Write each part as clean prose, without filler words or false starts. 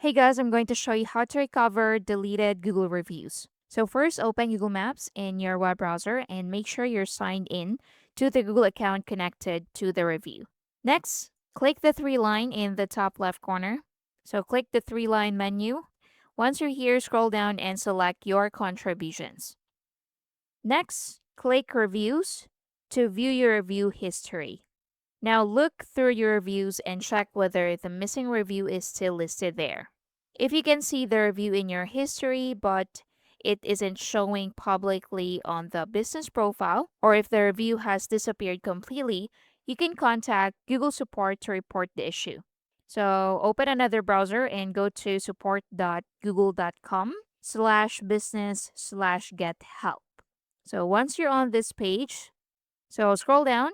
Hey guys, I'm going to show you how to recover deleted Google reviews. So first, open Google Maps in your web browser and make sure you're signed in to the Google account connected to the review. Next, click the three line in the top left corner. So click the three line menu. Once you're here, scroll down and select your contributions. Next, click Reviews to view your review history. Now look through your reviews and check whether the missing review is still listed there. If you can see the review in your history but it isn't showing publicly on the business profile, or if the review has disappeared completely, you can contact Google support to report the issue. So open another browser and go to support.google.com/business/get help. So once you're on this page, so scroll down,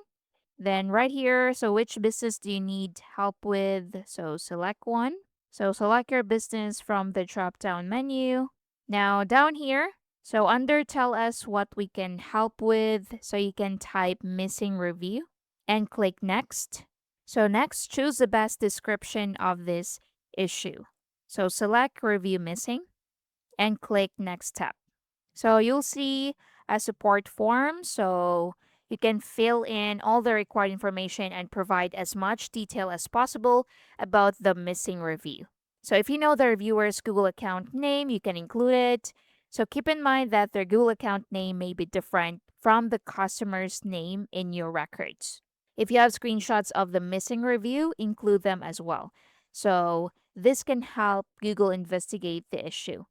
then right here, so which business do you need help with? So select one. So select your business from the drop down menu. Now down here, so under tell us what we can help with, so you can type missing review and click next. So next, choose the best description of this issue. So select review missing and click next step. So you'll see a support form. So you can fill in all the required information and provide as much detail as possible about the missing review. So if you know the reviewer's Google account name, you can include it. So keep in mind that their Google account name may be different from the customer's name in your records. If you have screenshots of the missing review, include them as well. So this can help Google investigate the issue.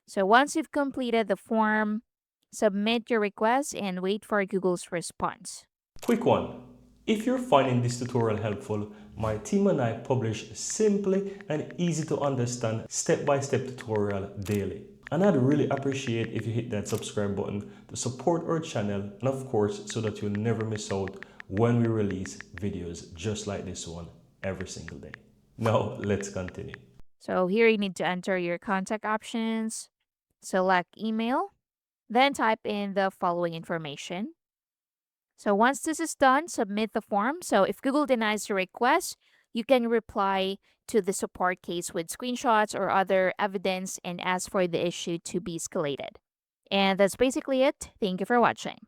So once you've completed the form, submit your request and wait for Google's response. Quick one. If you're finding this tutorial helpful, my team and I publish simply and easy to understand step-by-step tutorial daily. And I'd really appreciate if you hit that subscribe button to support our channel and of course so that you'll never miss out when we release videos just like this one every single day. Now let's continue. So here you need to enter your contact options, select email, then type in the following information. So once this is done, submit the form. So if Google denies your request, you can reply to the support case with screenshots or other evidence and ask for the issue to be escalated. And that's basically it. Thank you for watching.